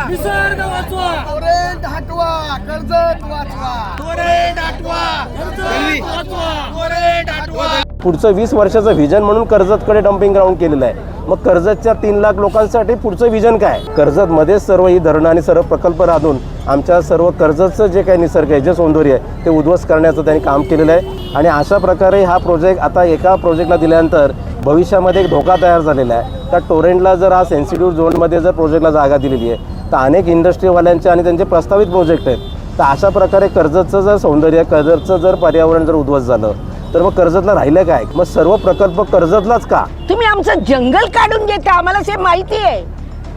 निसर्ग वाचवा, टोरेंट हटवा, कर्जत वाचवा, टोरेंट हटवा, कर्जत वाचवा, टोरेंट हटवा. पुढचं 20 वर्षाचं व्हिजन म्हणून कर्जतकडे डम्पिंग ग्राउंड केलेलं आहे. मग कर्जतच्या 3 लाख लोकांसाठी पुढचं व्हिजन काय? कर्जतमध्येच सर्व ही धरणं आणि सर्व प्रकल्प राहून आमच्या सर्व कर्जतचं जे काही निसर्ग आहे, जे सौंदर्य आहे ते उद्ध्वस्त करण्याचं त्यांनी काम केलेलं आहे. आणि अशा प्रकारे हा प्रोजेक्ट आता एका प्रोजेक्टला दिल्यानंतर भविष्यामध्ये एक धोका तयार झालेला आहे. त्या टोरेंटला जर हा सेन्सिटिव्ह झोनमध्ये जर प्रोजेक्टला जागा दिलेली आहे तर अनेक इंडस्ट्रीवाल्यांचे आणि त्यांचे प्रस्तावित प्रोजेक्ट आहेत. तर अशा प्रकारे कर्जतचं जर सौंदर्य, कर्जतचं जर पर्यावरण जर उद्ध्वस्त झालं तर मग कर्जतला राहिलं काय? मग सर्व प्रकल्प कर्जतलाच का? तुम्ही आमचं जंगल काढून घेता, आम्हाला ते माहिती आहे.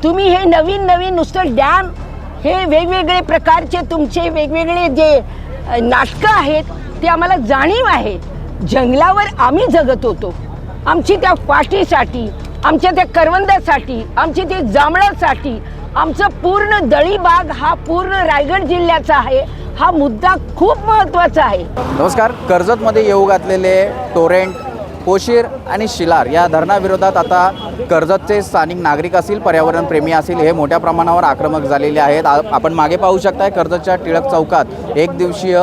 तुम्ही हे नवीन नवीन नुसतं डॅम, हे वेगवेगळे प्रकारचे तुमचे वेगवेगळे जे नाटकं आहेत ते आम्हाला जाणीव आहे. जंगलावर आम्ही जगत होतो. आमची त्या फाटीसाठी, आमच्या त्या करवंदासाठी, आमची ते जांभळासाठी, आमचं पूर्ण दळीबाग हा पूर्ण रायगड जिल्ह्याचा आहे. हा मुद्दा खूप महत्त्वाचा आहे. नमस्कार. कर्जतमध्ये येऊ घातलेले टोरेंट, पोशीर आणि शिलार या धरणाविरोधात आता कर्जतचे स्थानिक नागरिक असतील, पर्यावरणप्रेमी असतील, हे मोठ्या प्रमाणावर आक्रमक झालेले आहेत. आपण मागे पाहू शकताय कर्जतच्या टिळक चौकात एक दिवसीय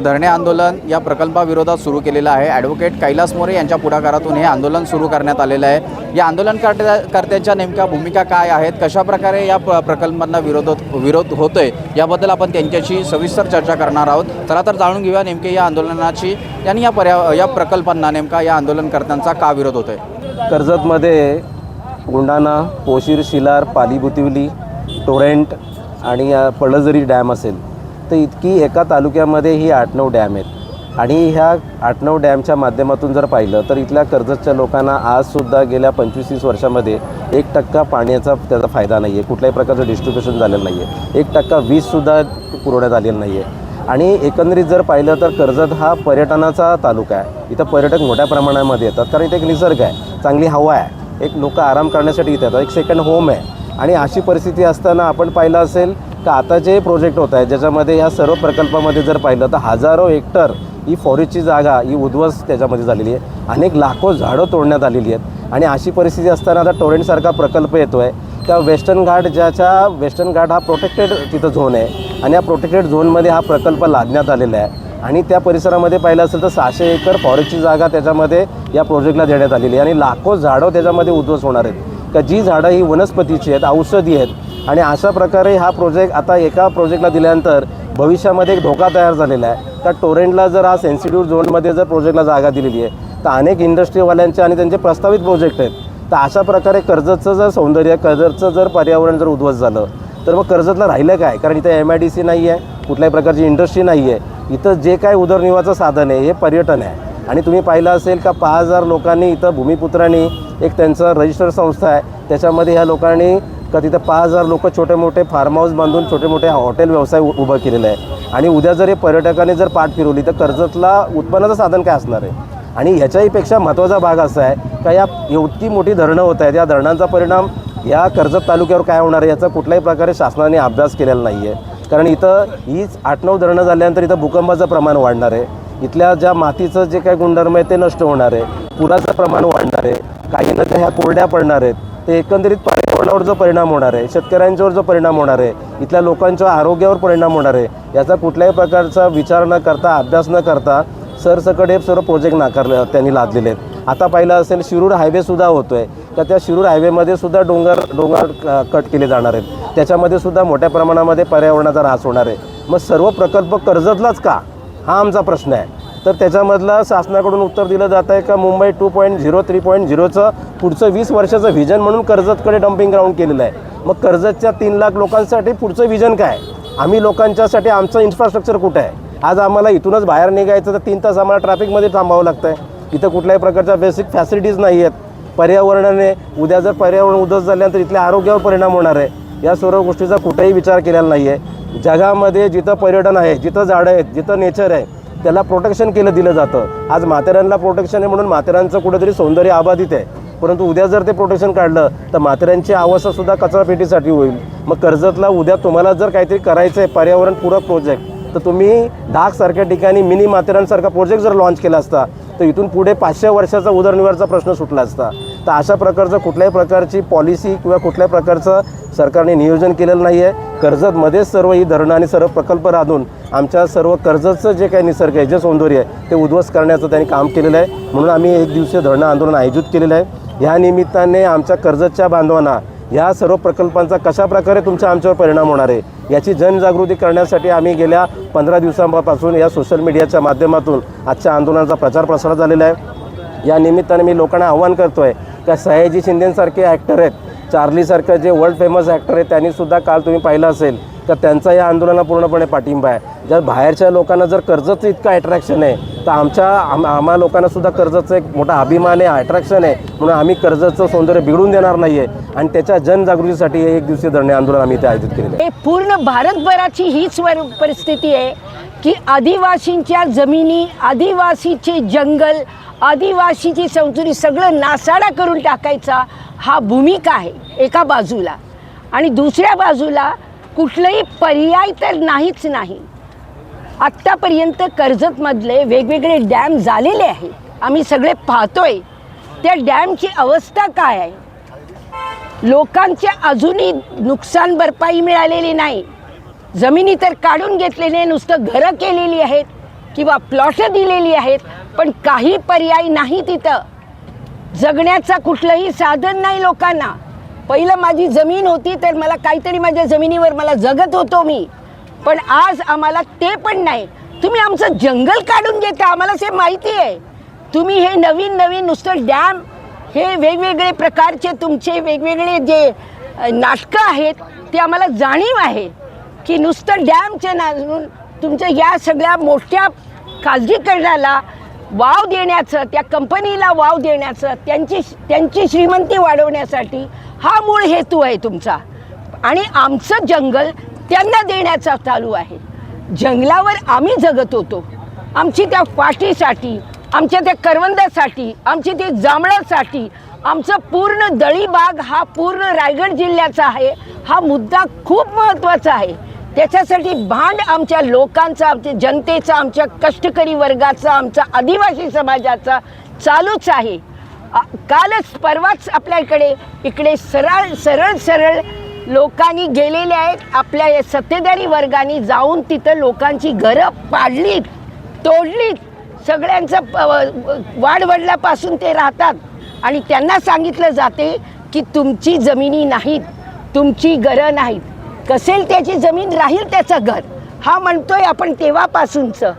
धरणे आंदोलन या प्रकल्पाविरोधात सुरू केलेलं आहे. ॲडव्होकेट कैलास मोरे यांच्या पुढाकारातून हे आंदोलन सुरू करण्यात आलेलं आहे. या आंदोलनकर्त्यांच्या नेमक्या भूमिका काय आहेत, कशाप्रकारे या प्रकल्पांना विरोध होतोय याबद्दल आपण त्यांच्याशी सविस्तर चर्चा करणार आहोत. चला तर जाणून घेऊया नेमके या आंदोलनाची आणि या प्रकल्पांना नेमका या आंदोलनकर्त्यांचा का विरोध होतोय. कर्जतमध्ये गुंडाणा, पोशीर, शिलार, पाली बुतिवली, टोरेंट आणि पळजरी डॅम असेल तर इतकी एका तालुक्यामध्ये ही 8-9 डॅम आहेत. आणि ह्या 8-9 डॅमच्या माध्यमातून जर पाहिलं तर इथल्या कर्जतच्या लोकांना आजसुद्धा गेल्या 25-30 वर्षामध्ये 1% पाण्याचा त्याचा फायदा नाही आहे. कुठल्याही प्रकारचं डिस्ट्रीब्युशन झालेलं नाही आहे. 1% वीजसुद्धा पुरवण्यात आलेलं नाही आहे. आणि एकंदरीत जर पाहिलं तर कर्जत हा पर्यटनाचा तालुका आहे. इथं पर्यटक मोठ्या प्रमाणामध्ये येतात कारण इथे एक निसर्ग आहे, चांगली हवा आहे, एक लोक आराम करण्यासाठी इथे येतात, एक सेकंड होम आहे. आणि अशी परिस्थिती असताना आपण पाहिलं असेल का आता जे प्रोजेक्ट होत आहे ज्याच्यामध्ये या सर्व प्रकल्पामध्ये जर पाहिलं तर हजारो हेक्टर ही फॉरेस्टची जागा ही उद्ध्वस्त त्याच्यामध्ये झालेली आहे. अनेक लाखो झाडं तोडण्यात आलेली आहेत. आणि अशी परिस्थिती असताना आता टोरेंटसारखा प्रकल्प येतो आहे. त्या वेस्टर्न घाट हा प्रोटेक्टेड तिथं झोन आहे आणि या प्रोटेक्टेड झोनमध्ये हा प्रकल्प लादण्यात आलेला आहे. आणि त्या परिसरामध्ये पाहिलं असेल तर 600 एकर फॉरेस्टची जागा त्याच्यामध्ये या प्रोजेक्टला देण्यात आलेली आहे. आणि लाखो झाडं त्याच्यामध्ये उद्ध्वस्त होणार आहेत का जी झाडं ही वनस्पतीची आहेत, औषधी आहेत. आणि अशा प्रकारे हा प्रोजेक्ट आता एका प्रोजेक्टला दिल्यानंतर भविष्यामध्ये एक धोका तयार झालेला आहे. त्या टोरेंटला जर हा सेन्सिटिव्ह झोनमध्ये जर प्रोजेक्टला जागा दिलेली आहे तर अनेक इंडस्ट्रीवाल्यांचे आणि त्यांचे प्रस्तावित प्रोजेक्ट आहेत. तर अशा प्रकारे कर्जतचं जर सौंदर्य, कर्जतचं जर पर्यावरण जर उद्ध्वस्त झालं तर मग कर्जतला राहिलं काय? कारण इथं MIDC नाही आहे, कुठल्याही प्रकारची इंडस्ट्री नाही आहे. इथं जे काय उदरनिर्वाहाचं साधन आहे हे पर्यटन आहे. आणि तुम्ही पाहिलं असेल का 5000 लोकांनी इथं भूमिपुत्रांनी एक त्यांचं रजिस्टर संस्था आहे त्याच्यामध्ये ह्या लोकांनी का तिथं 5000 लोक छोटे मोठे फार्म हाऊस बांधून छोटे मोठे हॉटेल व्यवसाय उभं केलेलं आहे. आणि उद्या जर हे पर्यटकांनी जर पाठ फिरवली तर कर्जतला उत्पन्नाचं साधन काय असणार आहे? आणि ह्याच्याहीपेक्षा महत्त्वाचा भाग असा आहे का या इतकी मोठी धरणं होत आहेत, या धरणांचा परिणाम या कर्जत तालुक्यावर काय होणार आहे याचा कुठल्याही प्रकारे शासनाने अभ्यास केलेला नाही आहे. कारण इथं हीच 8-9 धरणं झाल्यानंतर इथं भूकंपाचं प्रमाण वाढणार आहे. इथल्या ज्या मातीचं जे काही गुणधर्म आहे ते नष्ट होणार आहे, पुराचं प्रमाण वाढणार आहे, काही नद्या ह्या कोरड्या पडणार आहेत. ते एकंदरीत पर्यावरणावर जो परिणाम होणार आहे, शेतकऱ्यांच्यावर जो परिणाम होणार आहे, इथल्या लोकांच्या आरोग्यावर परिणाम होणार आहे, याचा कुठल्याही प्रकारचा विचार न करता, अभ्यास न करता सरसकट हे सर्व प्रोजेक्ट नाकारले त्यांनी लादलेले आहेत. आता पाहिलं असेल शिरूर हायवेसुद्धा होतो आहे तर त्या शिरूर हायवेमध्ये सुद्धा डोंगर कट केले जाणार आहेत. त्याच्यामध्ये सुद्धा मोठ्या प्रमाणामध्ये पर्यावरणाचा ऱ्हास होणार आहे. मग सर्व प्रकल्प कर्जतलाच का? हा आमचा प्रश्न आहे. तर त्याच्यामधलं शासनाकडून उत्तर दिलं जात आहे का मुंबई 2.0, 3.0चं पुढचं 20 वर्षाचं व्हिजन म्हणून कर्जतकडे डम्पिंग ग्राउंड केलेलं आहे. मग कर्जतच्या 3 लाख लोकांसाठी पुढचं व्हिजन काय? आम्ही लोकांच्यासाठी आमचं इन्फ्रास्ट्रक्चर कुठं आहे? आज आम्हाला इथूनच बाहेर निघायचं तर 3 तास आम्हाला ट्रॅफिकमध्ये थांबावं लागतं आहे. इथं कुठल्याही प्रकारच्या बेसिक फॅसिलिटीज नाही आहेत. पर्यावरणाने उद्या जर पर्यावरण उद्ध्वस्त झाल्यानंतर इथल्या आरोग्यावर परिणाम होणार आहे. या सर्व गोष्टीचा कुठेही विचार केलेला नाही आहे. जगामध्ये जिथं पर्यटन आहे, जिथं झाडं आहेत, जिथं नेचर आहे त्याला प्रोटेक्शन दिलं जातं. आज माथेरानला प्रोटेक्शन आहे म्हणून माथेरानचं कुठेतरी सौंदर्य अबाधित आहे. परंतु उद्या जर ते प्रोटेक्शन काढलं तर माथेरानची अवस्थासुद्धा कचरापेटीसाठी होईल. मग कर्जतला उद्या तुम्हाला जर काहीतरी करायचं आहे पर्यावरणपूरक प्रोजेक्ट तर तुम्ही ढाकसारख्या ठिकाणी मिनी माथेरानसारखा प्रोजेक्ट जर लॉन्च केला असता तर इथून पुढे 500 वर्षाचा उदरनिर्वाहाचा प्रश्न सुटला असता. तर अशा प्रकारचं कुठल्याही प्रकारची पॉलिसी किंवा कुठल्याही प्रकारचं सरकारने नियोजन केलेलं नाही आहे. कर्जतमध्येच सर्व ही धरणं आणि सर्व प्रकल्प राहून आमच्या सर्व कर्जतचं जे काही निसर्ग आहे, जे सौंदर्य आहे ते उद्ध्वस्त करण्याचं त्यांनी काम केलेलं आहे. म्हणून आम्ही एक दिवसीय धरणं आंदोलन आयोजित केलेलं आहे. ह्या निमित्ताने आमच्या कर्जतच्या बांधवांना ह्या सर्व प्रकल्पांचा कशाप्रकारे आमच्यावर परिणाम होणार आहे याची जनजागृती करण्यासाठी आम्ही गेल्या 15 दिवसांपासून या सोशल मीडियाच्या माध्यमातून आजच्या आंदोलनाचा प्रचार प्रसार झालेला आहे. या निमित्ताने मी लोकांना आव्हान करतो आहे का सयाजी शिंदेंसारखे ॲक्टर आहेत, चार्लीसारखं जे वर्ल्ड फेमस ॲक्टर आहेत त्यांनीसुद्धा काल तुम्ही पाहिलं असेल तर त्यांचा या आंदोलनाला पूर्णपणे पाठिंबा आहे. जर बाहेरच्या लोकांना जर कर्जतचं इतकं अट्रॅक्शन आहे तर आम्हा लोकांनासुद्धा कर्जतचं एक मोठा अभिमान आहे, अट्रॅक्शन आहे. म्हणून आम्ही कर्जतचं सौंदर्य बिघडून देणार नाही आहे आणि त्याच्या जनजागृतीसाठी हे एक दिवसीय धरणे आंदोलन आम्ही इथे आयोजित केलेलं आहे. पूर्ण भारतभराची हीच परिस्थिती आहे की आदिवासींच्या जमिनी, आदिवासीचे जंगल, आदिवासीची संस्कृती सगळं नासाडा करून टाकायचा हा भूमिका आहे एका बाजूला, आणि दुसऱ्या बाजूला कुठलंही पर्याय तर नाहीच नाही. आत्तापर्यंत कर्जतमधले वेगवेगळे डॅम झालेले आहेत, आम्ही सगळे पाहतोय. त्या डॅमची अवस्था काय आहे? लोकांच्या अजूनही नुकसान भरपाई मिळालेली नाही. जमिनी तर काढून घेतलेले, नुसतं घरं केलेली आहेत किंवा प्लॉटं दिलेली आहेत, पण काही पर्याय नाही. तिथं जगण्याचा कुठलंही साधन नाही लोकांना. पहिलं माझी जमीन होती तर मला काहीतरी माझ्या जमिनीवर मला जगत होतो मी, पण आज आम्हाला ते पण नाही. तुम्ही आमचं जंगल काढून घेता, आम्हाला ते माहिती आहे. तुम्ही हे नवीन नवीन नुसतं डॅम, हे वेगवेगळे प्रकारचे तुमचे वेगवेगळे जे नाटकं आहेत ते आम्हाला जाणीव आहे की नुसतं डॅमचे नाजून तुमच्या या सगळ्या मोठ्या खाजगीकरणाला वाव देण्याचं, त्या कंपनीला वाव देण्याचं, त्यांची श्रीमंती वाढवण्यासाठी हा मूळ हेतू आहे तुमचा. आणि आमचं जंगल त्यांना देण्याचा चालू आहे. जंगलावर आम्ही जगत होतो, आमची त्या फाटीसाठी, आमच्या त्या करवंदासाठी, आमची ते जांभळासाठी, आमचं पूर्ण दळीबाग हा पूर्ण रायगड जिल्ह्याचा आहे. हा मुद्दा खूप महत्त्वाचा आहे. त्याच्यासाठी भांड आमच्या लोकांचा, आमच्या जनतेचा, आमच्या कष्टकरी वर्गाचा, आमचा आदिवासी समाजाचा चालूच आहे. कालच परवाच आपल्याकडे इकडे सरळ लोकांनी गेलेले आहेत. आपल्या या सत्तेधारी वर्गाने जाऊन तिथं लोकांची घरं पाडलीत, तोडलीत. सगळ्यांचं वाडवडिलापासून ते राहतात आणि त्यांना सांगितलं जाते की तुमची जमिनी नाहीत, तुमची घरं नाहीत. कसेल त्याची जमीन, राहील त्याचं घर. हा म्हणतोय आपण तेव्हापासूनचं.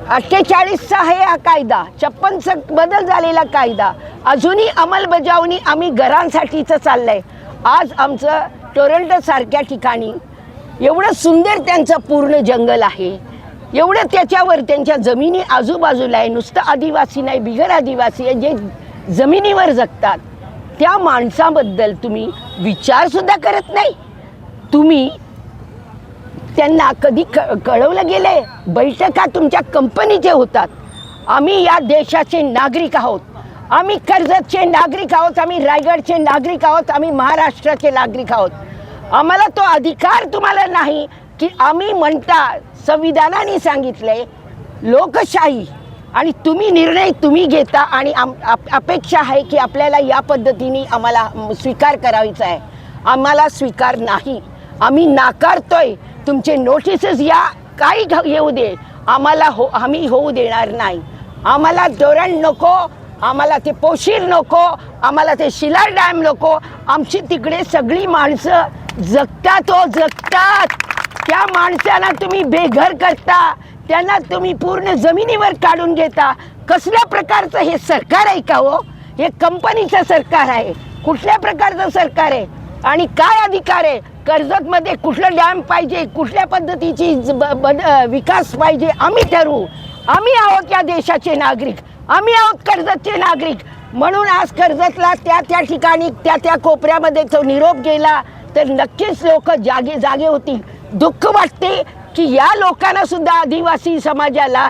48चा आहे हा कायदा, 56चा बदल झालेला कायदा, अजूनही अंमलबजावणी आम्ही घरांसाठीचं चाललंय. आज आमचं टोरंटोसारख्या ठिकाणी एवढं सुंदर त्यांचं पूर्ण जंगल आहे, एवढं त्याच्यावर त्यांच्या जमिनी आजूबाजूला आहे. नुसतं आदिवासी नाही, बिगर आदिवासी आहे जे जमिनीवर जगतात. त्या माणसाबद्दल तुम्ही विचारसुद्धा करत नाही. तुम्ही त्यांना कधी कळवलं गेलंय? बैठका तुमच्या कंपनीचे होतात. आम्ही या देशाचे नागरिक आहोत, आम्ही कर्जतचे नागरिक आहोत, आम्ही रायगडचे नागरिक आहोत, आम्ही महाराष्ट्राचे नागरिक आहोत. आम्हाला तो अधिकार तुम्हाला नाही की आम्ही म्हणता, संविधानाने सांगितलंय लोकशाही, आणि तुम्ही निर्णय तुम्ही घेता आणि अपेक्षा आहे की आपल्याला या पद्धतीने आम्हाला स्वीकार करायचा आहे. आम्हाला स्वीकार नाही, आम्ही नाकारतोय. तुमचे नोटिसेस या काही येऊ दे, आम्ही होऊ देणार नाही. आम्हाला धोरण नको, आम्हाला ते पोशीर नको, आम्हाला ते शिलार डॅम नको. आमची तिकडे सगळी माणसं जगतात, जगतात. त्या माणसांना तुम्ही बेघर करता, त्यांना तुम्ही पूर्ण जमिनीवर काढून घेता. कसल्या प्रकारचं हे सरकार आहे का हो? हे कंपनीचं सरकार आहे. कुठल्या प्रकारचं सरकार आहे आणि काय अधिकार आहे? कर्जतमध्ये कुठलं डॅम पाहिजे, कुठल्या पद्धतीची विकास पाहिजे आम्ही ठरवू. आम्ही आहोत या देशाचे नागरिक, आम्ही आहोत कर्जतचे नागरिक. म्हणून आज कर्जतला त्या ठिकाणी त्या कोपऱ्यामध्ये तो निरोप गेला तर नक्कीच लोक जागे होतील. दुःख वाटते की या लोकांना सुद्धा, आदिवासी समाजाला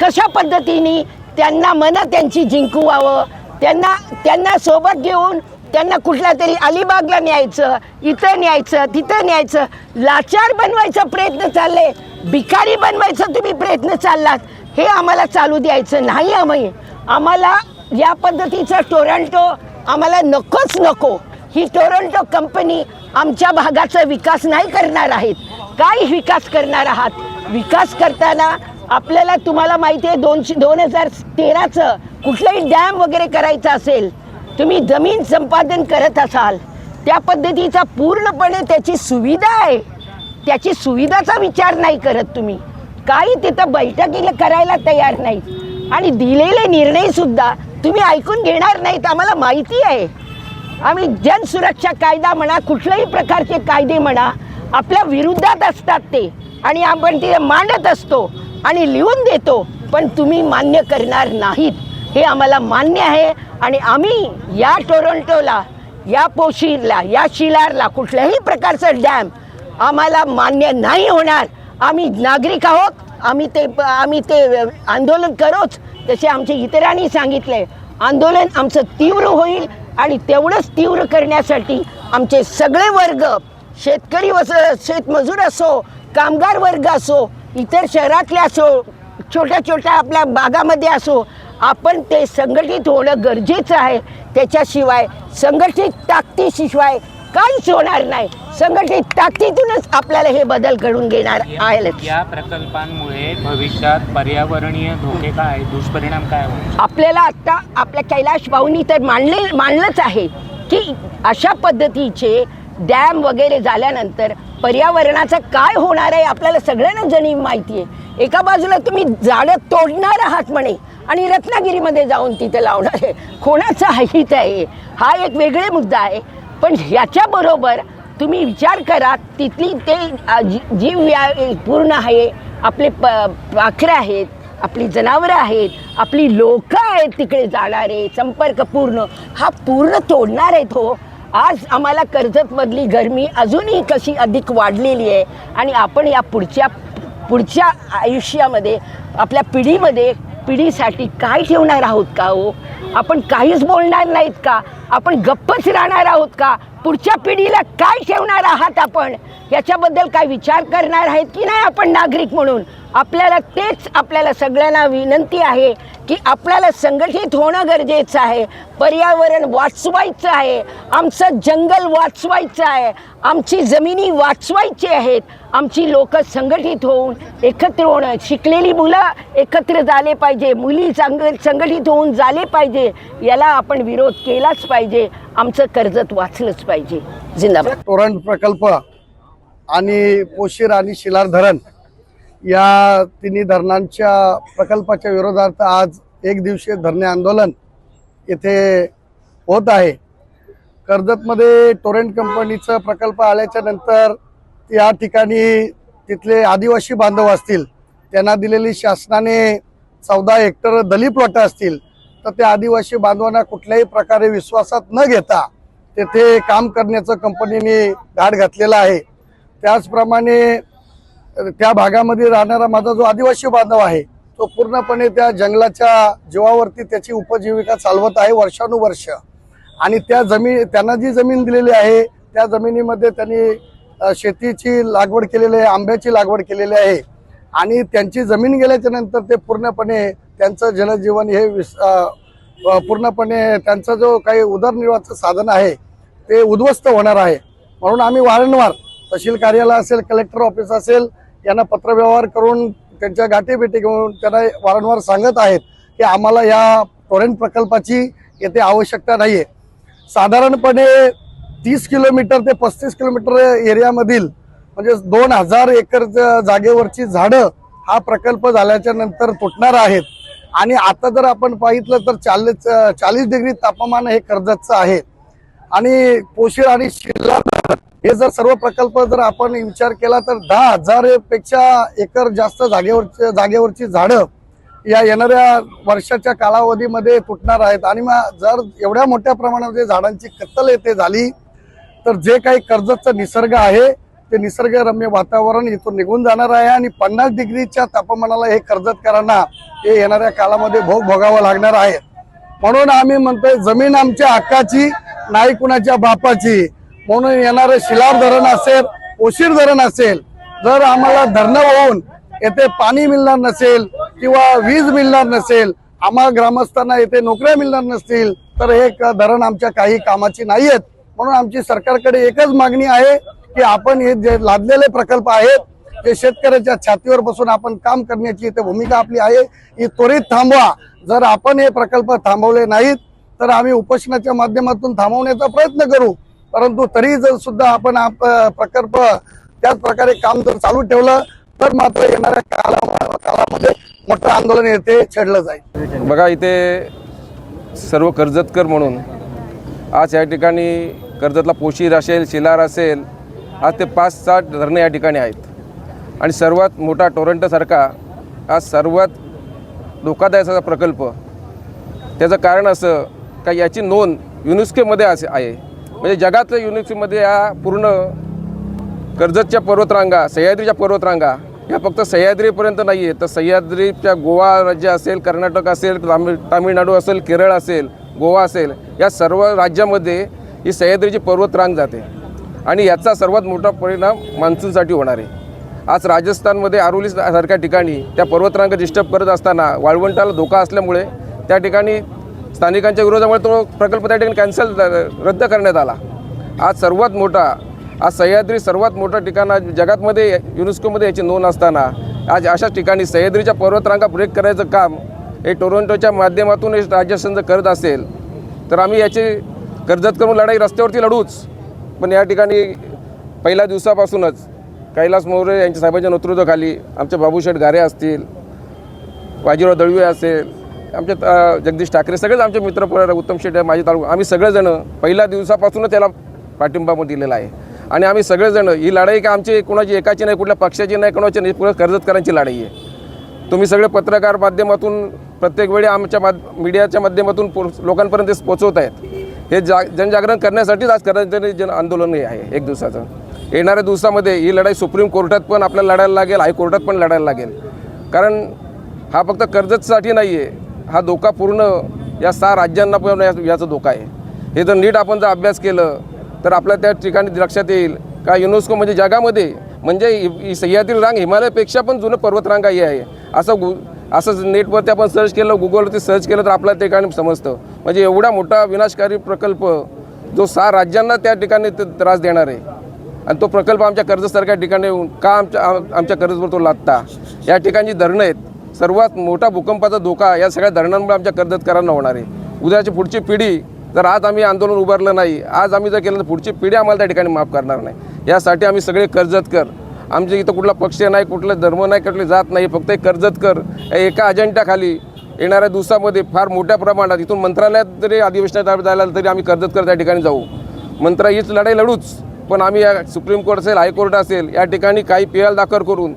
कशा पद्धतीने त्यांना त्यांची जिंकवावं, त्यांना सोबत घेऊन त्यांना कुठल्या तरी अलिबागला न्यायचं, इथं न्यायचं, तिथं न्यायचं. लाचार बनवायचा प्रयत्न चालले, भिकारी बनवायचा तुम्ही प्रयत्न चाललात. हे आम्हाला चालू द्यायचं नाही. आम्हाला या पद्धतीचं टोरंटो आम्हाला नकोच नको. ही टोरंटो कंपनी आमच्या भागाचा विकास नाही करणार आहेत. काय विकास करणार आहात? विकास करताना आपल्याला तुम्हाला माहिती आहे 2013चं कुठलाही डॅम वगैरे करायचं असेल, तुम्ही जमीन संपादन करत असाल, त्या पद्धतीचा पूर्णपणे त्याची सुविधा आहे, त्याची सुविधाचा विचार नाही करत तुम्ही. काही तिथं बैठकीला करायला तयार नाहीत आणि दिलेले निर्णयसुद्धा तुम्ही ऐकून घेणार नाहीत. आम्हाला माहिती आहे. आम्ही जनसुरक्षा कायदा म्हणा, कुठल्याही प्रकारचे कायदे म्हणा, आपल्या विरुद्धात असतात ते आणि आपण ते मांडत असतो आणि लिहून देतो, पण तुम्ही मान्य करणार नाहीत हे आम्हाला मान्य आहे. आणि आम्ही या टोरंटोला, या पोशीरला, या शिलारला कुठल्याही प्रकारचं डॅम आम्हाला मान्य नाही होणार. आम्ही नागरिक आहोत, आम्ही ते आंदोलन करूच. तसे आमच्या इतरांनी सांगितले आंदोलन आमचं तीव्र होईल आणि तेवढंच तीव्र करण्यासाठी आमचे सगळे वर्ग, शेतकरी शेतमजूर असो, कामगार वर्ग असो, इतर शहरातले असो, छोट्या छोट्या आपल्या भागामध्ये असो, आपण ते संघटित होणं गरजेचं आहे. त्याच्याशिवाय संघटित ताकदीशिवाय काहीच होणार नाही. संघटित ताकदीतूनच आपल्याला हे बदल घडून घेणार आहे. या प्रकल्पांमुळे भविष्यात पर्यावरणीय धोके काय, दुष्परिणाम काय होईल? आपल्याला आता आपल्या कैलाश भाऊंनी तर मांडलंच आहे की अशा पद्धतीचे डॅम वगैरे झाल्यानंतर पर्यावरणाचं काय होणार आहे आपल्याला सगळ्यांना जणी माहिती आहे. एका बाजूला तुम्ही झाडं तोडणार आहात म्हणे आणि रत्नागिरीमध्ये जाऊन तिथे लावणार आहे. कोणाचं हित आहे? हा एक वेगळे मुद्दा आहे. पण ह्याच्याबरोबर तुम्ही विचार करा, तिथली ते जीव पूर्ण आहे, आपले पाखरं आहेत, आपली जनावरं आहेत, आपली लोकं आहेत तिकडे जाणारे, संपर्क पूर्ण हा पूर्ण तोडणार आहेत. हो, आज आम्हाला कर्जतमधली गरमी अजूनही कशी अधिक वाढलेली आहे आणि आपण या पुढच्या आयुष्यामध्ये आपल्या पिढीसाठी काय ठेवणार आहोत का? हो, आपण काहीच बोलणार नाहीत का? आपण गप्पच राहणार आहोत का? पुढच्या पिढीला काय ठेवणार आहात आपण? याच्याबद्दल काय विचार करणार आहेत की नाही आपण नागरिक म्हणून? आपल्याला सगळ्यांना विनंती आहे की आपल्याला संघटित होणं गरजेचं आहे. पर्यावरण वाचवायचं आहे, आमचं जंगल वाचवायचं आहे, आमची जमिनी वाचवायची आहेत. आमची लोक संघटित होऊन एकत्र होणं, शिकलेली मुलं एकत्र झाले पाहिजे, मुली संघटित होऊन झाले पाहिजे. याला आपण विरोध केलाच पाहिजे. आमचं कर्जत वाचलंच पाहिजे. जिंदाबाद. टोरंट प्रकल्प आणि पोशीर आणि शिलार धरण या तिन्ही धरणांच्या प्रकल्पाच्या विरोधार्थ आज एक दिवसीय धरणे आंदोलन येथे होत आहे. कर्जतमध्ये टोरेंट कंपनीचा प्रकल्प आल्याच्या नंतर या ठिकाणी तिथले आदिवासी बांधव असतील, त्यांना दिलेली शासनाने 14 हेक्टर दलित प्लॉट असतील, तर त्या आदिवासी बांधवांना कुठल्याही प्रकारे विश्वासात न घेता तेथे काम करण्याचं कंपनीने घाट घातलेला आहे. त्याचप्रमाणे त्या भागामध्ये राहणारा माझा जो आदिवासी बांधव आहे तो पूर्णपणे त्या जंगलाच्या जीवावरती त्याची उपजीविका चालवत आहे वर्षानुवर्ष. आणि त्यांना जी जमीन दिलेली आहे त्या जमिनीमध्ये त्यांनी शेतीची लागवड केलेली आहे, आंब्याची लागवड केलेली आहे. आणि त्यांची जमीन गेल्याच्या नंतर ते पूर्णपणे त्यांचं जनजीवन हे पूर्णपणे त्यांचा जो काही उदरनिर्वाहाचं साधन आहे ते उद्ध्वस्त होणार आहे. म्हणून आम्ही वारंवार तहसील कार्यालय असेल, कलेक्टर ऑफिस असेल यांना पत्रव्यवहार करून त्यांच्या गाठीभेटी घेऊन त्यांना वारंवार सांगत आहेत की आम्हाला या टोरेंट प्रकल्पाची येथे आवश्यकता नाही आहे. साधारणपणे 30 किलोमीटर ते 35 किलोमीटर एरियामधील म्हणजे 2000 एकर जागेवरची झाडं हा प्रकल्प झाल्याच्या नंतर तुटणार आहेत. आणि आता जर आपण पाहितलं तर 40 डिग्री तापमान हे कर्जतचं आहे. आणि पोशीर आणि शिलार हे जर सर्व प्रकल्प जर आपण विचार केला तर 10,000 पेक्षा एकर जास्त जागेवरची झाडं या येणाऱ्या वर्षाच्या कालावधीमध्ये तुटणार आहेत. आणि मग जर एवढ्या मोठ्या प्रमाणामध्ये झाडांची कत्तल येथे झाली तर जे काही कर्जतचं निसर्ग आहे ते निसर्गरम्य वातावरण इथून निघून जाणार आहे. आणि 50 डिग्रीच्या तापमानाला हे कर्जतकरांना हे येणाऱ्या काळामध्ये भोगावं लागणार आहे. म्हणून आम्ही म्हणतोय जमीन आमच्या हक्काची नाही कुणाच्या बापाची. म्हणून येणारे शिलार धरण असेल, पोशीर धरण असेल, जर आम्हाला धरणं होऊन येथे पाणी मिळणार नसेल किंवा वीज मिळणार नसेल, आम्हा ग्रामस्थांना येथे नोकऱ्या मिळणार नसतील, तर हे धरण आमच्या काही कामाची नाही आहेत. म्हणून आमची सरकारकडे एकच मागणी आहे की आपण हे जे लादलेले प्रकल्प आहेत ते शेतकऱ्याच्या छातीवर बसून आपण काम करण्याची इथे भूमिका आपली आहे, ही त्वरित थांबवा. जर आपण हे प्रकल्प थांबवले नाहीत तर आम्ही उपोषणाच्या माध्यमातून थांबवण्याचा प्रयत्न करू. परंतु तरी जर सुद्धा आपण प्रकल्प त्याच प्रकारे काम जर चालू ठेवलं तर मात्र येणाऱ्या काळामध्ये मोठं आंदोलन येथे छेडलं जाईल. बघा, इथे सर्व कर्जतकर म्हणून आज या ठिकाणी कर्जतला पोशीर असेल, शिलार असेल, आज ते 5-7 धरणे या ठिकाणी आहेत. आणि सर्वात मोठा टोरंटोसारखा आज सर्वात धोकादायक असा प्रकल्प. त्याचं कारण असं का याची नोंद युनेस्कोमध्ये आहे. म्हणजे जगातल्या युनेस्कोमध्ये या पूर्ण कर्जतच्या पर्वतरांगा, सह्याद्रीच्या पर्वतरांगा या फक्त सह्याद्रीपर्यंत नाही आहे, तर सह्याद्रीच्या गोवा राज्य असेल, कर्नाटक असेल, तामिळनाडू असेल, केरळ असेल, गोवा असेल, या सर्व राज्यामध्ये ही सह्याद्रीची पर्वतरांग जाते. आणि याचा सर्वात मोठा परिणाम मान्सूनसाठी होणार आहे. आज राजस्थानमध्ये आरोली सारख्या ठिकाणी त्या पर्वतरांगा डिस्टर्ब करत असताना वाळवंटाला धोका असल्यामुळे त्या ठिकाणी स्थानिकांच्या विरोधामुळे तो प्रकल्प त्या ठिकाणी रद्द करण्यात आला. आज सर्वात मोठा, आज सह्याद्री सर्वात मोठं ठिकाण जगातमध्ये युनेस्कोमध्ये याची नोंद असताना आज अशा ठिकाणी सह्याद्रीच्या पर्वतरांगा ब्रेक करायचं काम हे टोरंटोच्या माध्यमातून राज्य शासन करत असेल तर आम्ही याची कर्जत करून लढाई रस्त्यावरती लढूच. पण या ठिकाणी पहिल्या दिवसापासूनच कैलास मोरे यांच्या साहेबांच्या नेतृत्वाखाली आमचे बाबूशेठ गारे असतील, बाजीराव दळवे असेल, आमचे जगदीश ठाकरे, सगळेच आमचे मित्र, उत्तम शेठ, माझे तालुका, आम्ही सगळेजण पहिल्या दिवसापासूनच त्याला पाठिंबा दिलेला आहे. आणि आम्ही सगळेजण ही लढाई का आमची कोणाची एकाची नाही, कुठल्या पक्षाची नाही, कोणाची नाही, पूर्ण कर्जतकरांची लढाई आहे. तुम्ही सगळे पत्रकार माध्यमातून प्रत्येक वेळी आमच्या मीडियाच्या माध्यमातून लोकांपर्यंत पोचवत आहेत. हे जनजागरण करण्यासाठीच आज कर्जत आंदोलन आहे एक दिवसाचं. येणाऱ्या दिवसामध्ये ही लढाई सुप्रीम कोर्टात पण आपल्याला लढायला लागेल, हायकोर्टात पण लढायला लागेल. कारण हा फक्त कर्जतसाठी नाही आहे, हा धोका पूर्ण या 6 राज्यांना पण याचा धोका आहे. हे जर नीट आपण जर अभ्यास केलं तर आपल्या त्या ठिकाणी लक्षात येईल का युनेस्को म्हणजे जगामध्ये म्हणजे सह्याद्री रांग हिमालयापेक्षा पण जुनं पर्वतरांगा ही आहे. असं नेटवरती आपण सर्च केलं, गुगलवरती सर्च केलं तर आपल्या ठिकाणी समजतं. म्हणजे एवढा मोठा विनाशकारी प्रकल्प जो 6 राज्यांना त्या ठिकाणी त्रास देणार आहे. आणि तो प्रकल्प आमच्या कर्जतसारख्या ठिकाणी येऊन का आमच्या कर्जतवर तो लादता. या ठिकाणी धरणं आहेत, सर्वात मोठा भूकंपाचा धोका या सगळ्या धरणांमुळे आमच्या कर्जतकरांना होणार आहे. उद्याची पुढची पिढी जर आज आम्ही आंदोलन उभारलं नाही, आज आम्ही जर केलं तर पुढची पिढी आम्हाला त्या ठिकाणी माफ करणार नाही. यासाठी आम्ही सगळे कर्जतकर, आमच्या इथं कुठला पक्ष नाही, कुठला धर्म नाही, कुठली जात नाही, फक्त एक कर्जतकर या एका अजेंड्याखाली येणाऱ्या दिवसामध्ये फार मोठ्या प्रमाणात इथून मंत्रालयात जरी अधिवेशनात जायला तरी आम्ही कर्जतकर त्या ठिकाणी जाऊ. हीच लढाई लढूच. पण आम्ही या सुप्रीम कोर्ट असेल, हायकोर्ट असेल, या ठिकाणी काही PL दाखल करून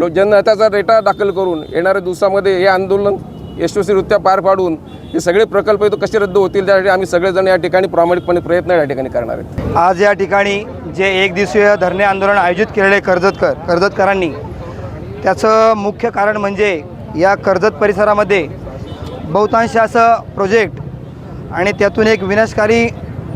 जनहिताचा रेटा दाखल करून येणाऱ्या दिवसामध्ये हे आंदोलन यशस्वीरित्या पार पाडून हे सगळे प्रकल्प कसे रद्द होतील त्यासाठी आम्ही सगळेजण या ठिकाणी प्रामाणिकपणे प्रयत्न या ठिकाणी करणार आहेत. आज या ठिकाणी जे 1 दिवसीय धरणे आंदोलन आयोजित केलेले कर्जतकरांनी, त्याचं मुख्य कारण म्हणजे या कर्जत परिसरामध्ये बहुतांश असं प्रोजेक्ट आणि त्यातून एक विनाशकारी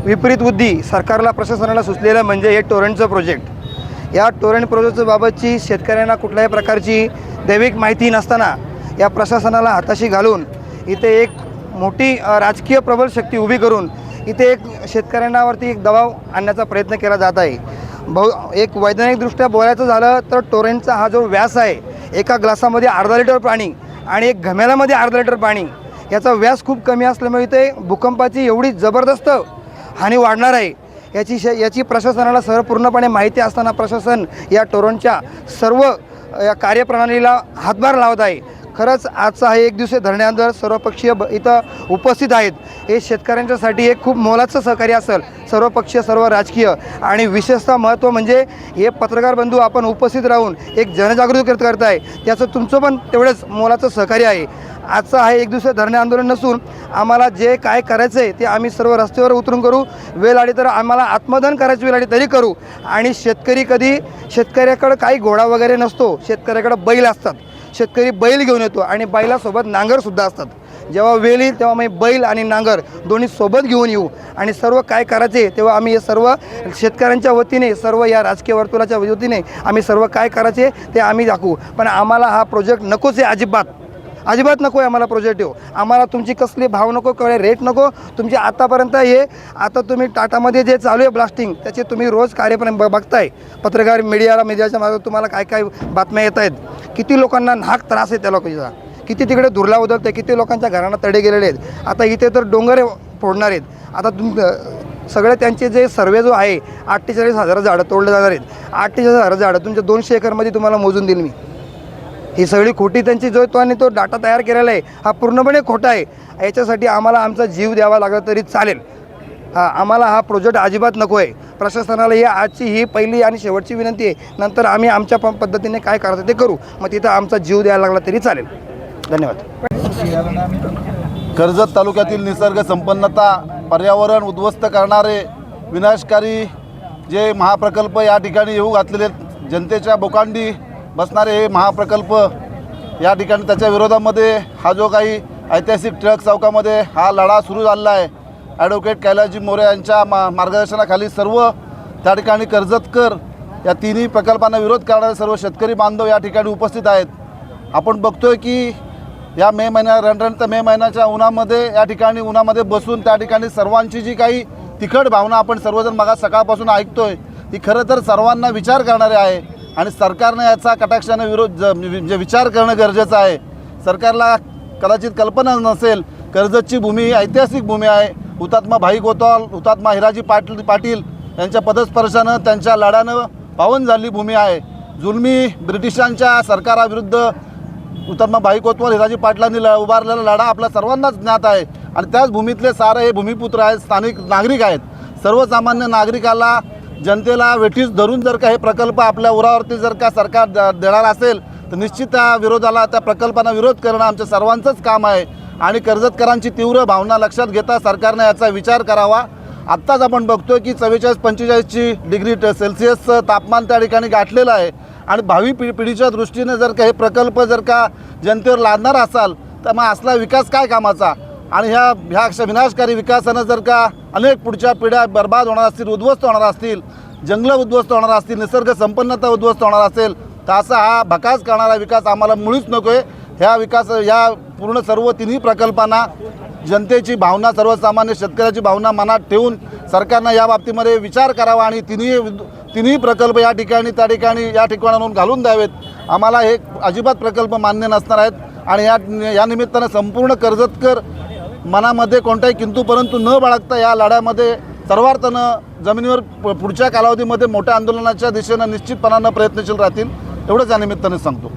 विपरीत बुद्धी सरकारला, प्रशासनाला सुचलेलं म्हणजे हे टोरेंटचं प्रोजेक्ट. या टोरेंट प्रोजेक्टच्या बाबतची शेतकऱ्यांना कुठल्याही प्रकारची दैविक माहिती नसताना या प्रशासनाला हाताशी घालून इथे एक मोठी राजकीय प्रबल शक्ती उभी करून इथे एक शेतकऱ्यांवरती एक दबाव आणण्याचा प्रयत्न केला जात आहे. एक वैज्ञानिकदृष्ट्या बोलायचं झालं तर टोरेंटचा हा जो व्यास आहे, एका ग्लासामध्ये अर्धा लिटर पाणी आणि एक घमेल्यामध्ये अर्धा लिटर पाणी, याचा व्यास खूप कमी असल्यामुळे इथे भूकंपाची एवढी जबरदस्त हानी वाढणार आहे. याची प्रशासनाला पूर्णपणे माहिती असताना प्रशासन या टोरेंटच्या सर्व या कार्यप्रणालीला हातभार लावत आहे. खरंच आजचा हा 1 दिवसीय धरणे आंदोलन सर्वपक्षीय इथं उपस्थित आहेत. हे शेतकऱ्यांच्यासाठी एक खूप मोलाचं सहकार्य असेल, सर्वपक्षीय, सर्व राजकीय आणि विशेषतः महत्त्व म्हणजे हे पत्रकार बंधू आपण उपस्थित राहून एक जनजागृती करताय, त्याचं तुमचं पण तेवढंच मोलाचं सहकार्य आहे. आजचा हा 1 दिवसीय धरणे आंदोलन नसून आम्हाला जे काय करायचं आहे ते आम्ही सर्व रस्त्यावर उतरून करू. वेळ आली तर आम्हाला आत्मदहन करायची वेळ आली तरी करू. आणि शेतकऱ्याकडं काही घोडा वगैरे नसतो, शेतकऱ्याकडं बैल असतात. शेतकरी बैल घेऊन येतो आणि बैलासोबत नांगरसुद्धा असतात. जेव्हा वेळ येईल तेव्हा आम्ही बैल आणि नांगर दोन्ही सोबत घेऊन येऊ आणि सर्व काय करायचे तेव्हा आम्ही हे सर्व शेतकऱ्यांच्या वतीने, सर्व या राजकीय वर्तुळाच्या वतीने आम्ही सर्व काय करायचे ते आम्ही दाखवू. पण आम्हाला हा प्रोजेक्ट नकोच आहे अजिबात. अजिबात नको आहे आम्हाला प्रोजेक्ट येऊ. आम्हाला तुमची कसली भाव नको, कळे रेट नको. तुमची आतापर्यंत हे आता तुम्ही टाटामध्ये जे चालू आहे ब्लास्टिंग, त्याचे तुम्ही रोज कार्यक्रम बघताय. पत्रकार मीडियाच्या मागे तुम्हाला काय काय बातम्या येत आहेत. किती लोकांना नाहक त्रास आहे त्या लोकांचा, किती तिकडे दुर्ला उदलते, किती लोकांच्या घरांना तडे गेलेले आहेत. आता इथे तर डोंगर फोडणार आहेत. आता सगळे त्यांचे जे सर्वे जो आहे 48,000 झाडं तोडले जाणार आहेत. 48,000 झाडं तुमच्या 200 एकरमध्ये तुम्हाला मोजून देईल मी. ही सगळी खोटी त्यांची जो तो आणि तो डाटा तयार केलेला आहे हा पूर्णपणे खोटा आहे. याच्यासाठी आम्हाला आमचा जीव द्यावा लागला तरी चालेल. आम्हाला हा प्रोजेक्ट अजिबात नको आहे. प्रशासनाला ही आजची ही पहिली आणि शेवटची विनंती आहे. नंतर आम्ही आमच्या पद्धतीने काय करायचं ते करू. मग तिथं आमचा जीव द्यायला लागला तरी चालेल. धन्यवाद. कर्जत तालुक्यातील निसर्ग संपन्नता, पर्यावरण उद्ध्वस्त करणारे विनाशकारी जे महाप्रकल्प या ठिकाणी येऊ घातलेले, जनतेच्या बोकांडी बसणारे हे महाप्रकल्प या ठिकाणी, त्याच्या विरोधामध्ये हा जो काही ऐतिहासिक टिळक चौकामध्ये हा लढा सुरू झालेला आहे. ॲडव्होकेट कैलासजी मोरे यांच्या मार्गदर्शनाखाली सर्व त्या ठिकाणी कर्जतकर या तिन्ही प्रकल्पांना विरोध करणारे सर्व शेतकरी बांधव या ठिकाणी उपस्थित आहेत. आपण बघतोय की या मे महिन्याच्या उन्हामध्ये या ठिकाणी उन्हामध्ये बसून त्या ठिकाणी सर्वांची जी काही तिखट भावना आपण सर्वजण मगा सकाळपासून ऐकतोय ती खरं तर सर्वांना विचार करणारी आहे. आणि सरकारनं याचा कटाक्षाने विचार करणं गरजेचं आहे. सरकारला कदाचित कल्पना नसेल, कर्जतची भूमी ऐतिहासिक भूमी आहे. हुतात्मा भाई कोतवाल, हुतात्मा हिराजी पाटील यांच्या पदस्पर्शानं, त्यांच्या लढ्यानं पावन झालेली भूमी आहे. जुलमी ब्रिटिशांच्या सरकाराविरुद्ध हुतात्मा भाई कोतवाल, हिराजी पाटलांनी उभारलेला लढा आपल्या सर्वांनाच ज्ञात आहे. आणि त्याच भूमीतले सारे हे भूमिपुत्र आहेत, स्थानिक नागरिक आहेत. सर्वसामान्य नागरिकाला, जनतेला वेठीस धरून जर का हे प्रकल्प आपल्या उरावरती जर का सरकार देणार असेल तर निश्चित त्या विरोधाला, त्या प्रकल्पांना विरोध करणं आमच्या सर्वांचंच काम आहे. आणि कर्जतकरांची तीव्र भावना लक्षात घेता सरकारने याचा विचार करावा. आत्ताच आपण बघतोय की 44-45 डिग्री सेल्सिअसचं तापमान त्या ठिकाणी गाठलेलं आहे. आणि भावी पिढीच्या दृष्टीने जर का हे प्रकल्प जर का जनतेवर लादणार असाल तर मग असला विकास काय कामाचा. आणि ह्या अशा विनाशकारी विकासानं जर का अनेक पुढच्या पिढ्या बर्बाद होणार असतील, उद्ध्वस्त होणार असतील, जंगलं उद्ध्वस्त होणार असतील, निसर्ग संपन्नता उद्ध्वस्त होणार असेल तर असा हा भकास करणारा विकास आम्हाला मुळीच नको आहे. या पूर्ण सर्व तिन्ही प्रकल्पांना जनतेची भावना, सर्वसामान्य शेतकऱ्याची भावना मनात ठेवून सरकारनं या बाबतीमध्ये विचार करावा आणि तिन्ही प्रकल्प या ठिकाणाहून घालून द्यावेत. आम्हाला हे अजिबात प्रकल्प मान्य नसणार आहेत. आणि या निमित्तानं संपूर्ण कर्जतकर मनामध्ये कोणताही किंतु परंतु न बाळगता या लढ्यामध्ये सर्वार्थानं जमिनीवर पुढच्या कालावधीमध्ये मोठ्या आंदोलनाच्या दिशेनं निश्चितपणानं प्रयत्नशील राहतील, एवढंच या निमित्ताने सांगतो.